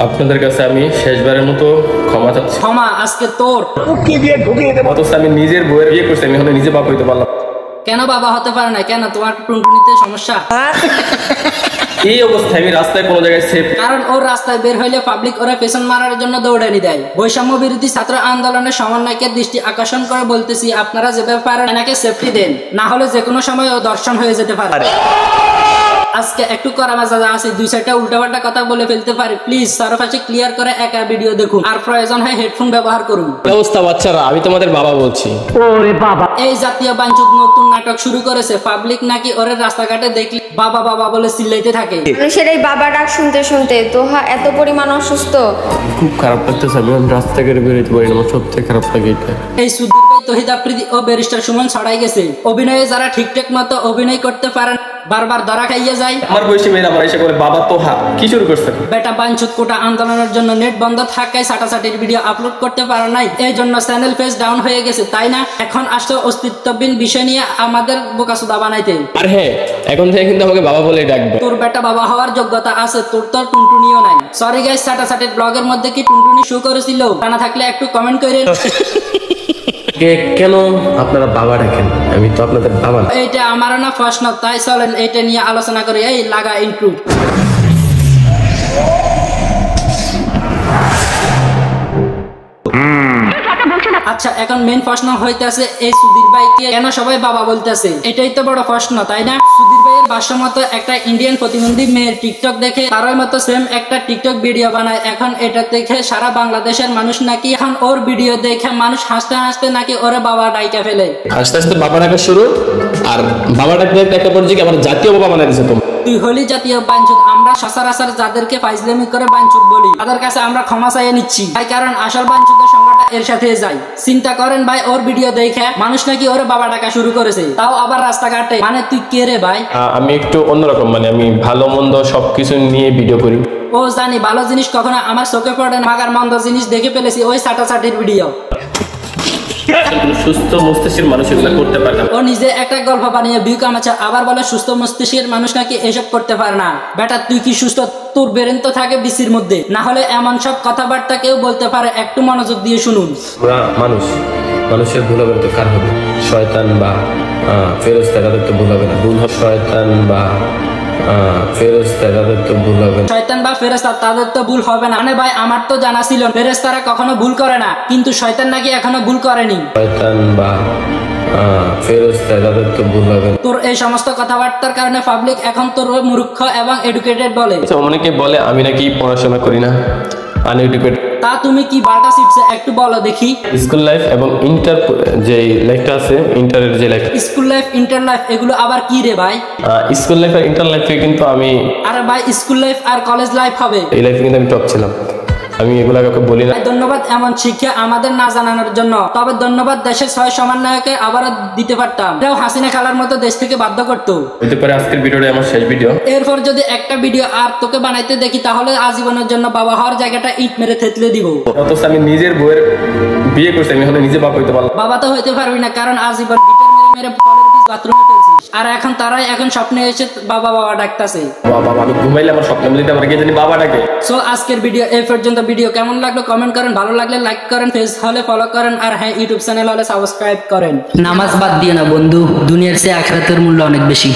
আপনাদের কাছে আমি শেষবারের মতো ক্ষমা চাচ্ছি। ক্ষমা আজকে তোর অথচ আমি নিজের বউয়ের বিয়ে করছি, আমি হলে নিজে বাপ হইতে পারলাম। কেন বাবা হতে পারে না? কেন তোমার টুনটুনিতে সমস্যা? এই অবস্থায় আমি রাস্তায় কোনো জায়গায় সেফ, কারণ ওর রাস্তায় বের হইলে পাবলিক ওরা পেছন মারার জন্য দৌড়ানি দেয়। বৈষম্য বিরোধী ছাত্র আন্দোলনের সমন্বয়কে দৃষ্টি আকর্ষণ করে বলতেছি, আপনারা যেভাবে পারেন এনাকে সেফটি দেন, না হলে যে কোনো সময় ও দর্শন হয়ে যেতে পারে। আজকে একটু করা মাজা আছে, দুই সাইডটা উল্টাপাল্টা কথা বলে ফেলতে পারি। প্লিজ সারফাসে ক্লিয়ার করে একা ভিডিও দেখুন, আর প্রয়োজন হয় হেডফোন ব্যবহার করুন। অবস্থা বাচ্চারা, আমি তোমাদের বাবা বলছি। ওরে বাবা, এই জাতীয় বাঞ্চুদ নতুন নাটক শুরু করেছে। পাবলিক নাকি ওরে রাস্তাঘাটে দেখলে বাবা বাবা বলে চিল্লাইতে থাকে। মানুষের এই বাবা ডাক শুনতে শুনতে তোহা এত পরিমাণ অসুস্থ। খুব খারাপ লাগতেছে, আমি রাস্তাঘাটে বেরোতে পারি না, আমার সবথেকে খারাপ লাগে এটা। এই সুদীর ভাই, তহিদ আফ্রিদি ও ব্যারিস্টার সুমন ছড়াই গেছে। অভিনয়ে যারা ঠিকঠাক মতো অভিনয় করতে পারেন বারবার ধরা খাইয়ে যায়। আমার বয়সী মেয়েরা আমার এসে করে বাবা তোহা কি শুরু করছে? বেটা বাঞ্চুদ কোটা আন্দোলনের জন্য নেট বন্ধ থাকায় সাটাসাটির ভিডিও আপলোড করতে পারে নাই, এই জন্য চ্যানেল পেজ ডাউন হয়ে গেছে, তাই না? এখন আসলে অস্তিত্বহীন বিষয় নিয়ে আমাদের বোকাচোদা বানাইতে। আর হ্যাঁ, এখন থেকে কিন্তু আমাকে বাবা বলে ডাকবে। তোর বেটা বাবা হওয়ার যোগ্যতা আছে, তোর তো টুনটুনিও নাই। সরি গাইস, সাটাসাটির ব্লগের মধ্যে কি টুনটুনি শো করেছিল? জানা থাকলে একটু কমেন্ট করেন। কেন আপনারা বাবা ডাকেন? আমি তো আপনাদের বাবা না। এইটা আমারও না প্রশ্ন, তাই চলেন এইটা নিয়ে আলোচনা করি। এই লাগা ইন্ট্রো। আচ্ছা, এখন মেন প্রশ্ন হইতেছে এই সুধীর ভাইকে কেন সবাই বাবা বলতেছে? এটাই তো বড় প্রশ্ন, তাই না? সুধীর ভাইয়ের ভাষ্য মতো একটা ইন্ডিয়ান প্রতিবন্ধী মেয়ের টিকটক দেখে তারই মতো সেম একটা টিকটক ভিডিও বানায়। এখন এটা দেখে সারা বাংলাদেশের মানুষ নাকি এখন ওর ভিডিও দেখে মানুষ হাসতে হাসতে নাকি ওরে বাবা ডাইকা ফেলে। আস্তে আস্তে বাবা ডাকা শুরু, আর বাবা ডাকতে একটা পর্যায়ে আমার জাতীয় বাবা বানাই দিছে। তুই হলি জাতীয় বাঞ্চুদ। আমরা সচরাচর যাদেরকে ফাইজলামি করে বাঞ্চুদ বলি তাদের কাছে আমরা ক্ষমা চাইয়ে নিচ্ছি ভাই, কারণ আসল বাঞ্চুদের সংখ্যাটা এর সাথে যায়। চিন্তা করেন ভাই, ওর ভিডিও দেখে মানুষ নাকি ওরে বাবা ডাকা শুরু করেছে, তাও আবার রাস্তাঘাটে। মানে তুই কে রে ভাই? আমি একটু অন্যরকম, মানে আমি ভালো মন্দ সবকিছু নিয়ে ভিডিও করি। ও জানি, ভালো জিনিস কখনো আমার চোখে পড়ে না, মাগার মন্দ জিনিস দেখে ফেলেছি ওই সাটাসাটির ভিডিও। সুস্থ মস্তিষ্কের মানুষ এগুলো করতে পারে না। ও নিজে একটা গল্প বানিয়ে ভিউ কামাচ্ছে, আবার বলে সুস্থ মস্তিষ্কের মানুষ নাকি এসব করতে পারে না। বেটা তুই কি সুস্থ? তোর ব্রেন তো থাকে বিসির মধ্যে, না হলে এমন সব কথাবার্তা কেউ বলতে পারে? একটু মনোযোগ দিয়ে শুনুন। মানুষের ভুল হবে তো কার হবে? শয়তান বা ফেরেশতা, তাদের তো ভুল হবে না। ভুল হবে শয়তান বা ফেরেশতা, তাদের তো ভুল হবে না। শয়তান বা ফেরেশতা তাদের তো ভুল হবে না? মানে ভাই, আমার তো জানা ছিল ফেরেশতারা কখনো ভুল করে না, কিন্তু শয়তান নাকি এখনো ভুল করেনি। শয়তান বা ফেরেশতা, তাদের তো ভুল হবে না। তোর এই সমস্ত কথাবার্তার কারণে পাবলিক এখন তোর মূর্খ এবং এডুকেটেড বলে। অনেকে বলে আমি নাকি পড়াশোনা করি না, আনএডুকেটেড। তা তুমি কি বারটা শিখছে একটু বলো দেখি। স্কুল লাইফ এবং ইন্টার যে লাইফটা আছে, ইন্টারের যে life, school life inter life এগুলো আবার কি রে ভাই? স্কুল লাইফ আর ইন্টার লাইফে কিন্তু আমি, আরে ভাই স্কুল লাইফ আর কলেজ লাইফ হবে, এই লাইফে কিন্তু আমি টপ ছিলাম। আমি এগুলা কাউকে বলি না। ধন্যবাদ এমন শিক্ষা আমাদের না জানানোর জন্য। তবে ধন্যবাদ দেশের 6 সমন্বয়কে আবারও দিতে পারতাম, এটাও হাসিনা খালার মতো দেশ থেকে বাধ্য করতো। হতে পারে আজকের ভিডিওটা আমার শেষ ভিডিও। এরপর যদি একটা ভিডিও আর তোকে বানাইতে দেখি তাহলে আজীবনের জন্য বাবা হওয়ার জায়গাটা ইট মেরে থেতলে দিব। অথচ আমি নিজের বউয়ের বিয়ে করছি, আমি হলে নিজে বাপ হইতে পারলাম। বাবা তো হইতে পারবি না, কারণ আজীবন গিটার মেরে মেরে ফলের বীজ বাথরুমে ফেলছিস। আর এখন তারাই এখন স্বপ্নে এসে বাবা বাবা ডাকতাছে। বাবা, আমি ঘুমাইলে আমার স্বপ্ন মিলিতে আমার কে জানি বাবা ডাকে। সো আজকের ভিডিও এই পর্যন্ত। ভিডিও কেমন লাগলো কমেন্ট করেন, ভালো লাগলে লাইক করেন, পেজ হলে ফলো করেন, আর হ্যাঁ ইউটিউব চ্যানেল হলে সাবস্ক্রাইব করেন। নামাজ বাদ দিয়ে না বন্ধু, দুনিয়ার চেয়ে আখিরাতের মূল্য অনেক বেশি।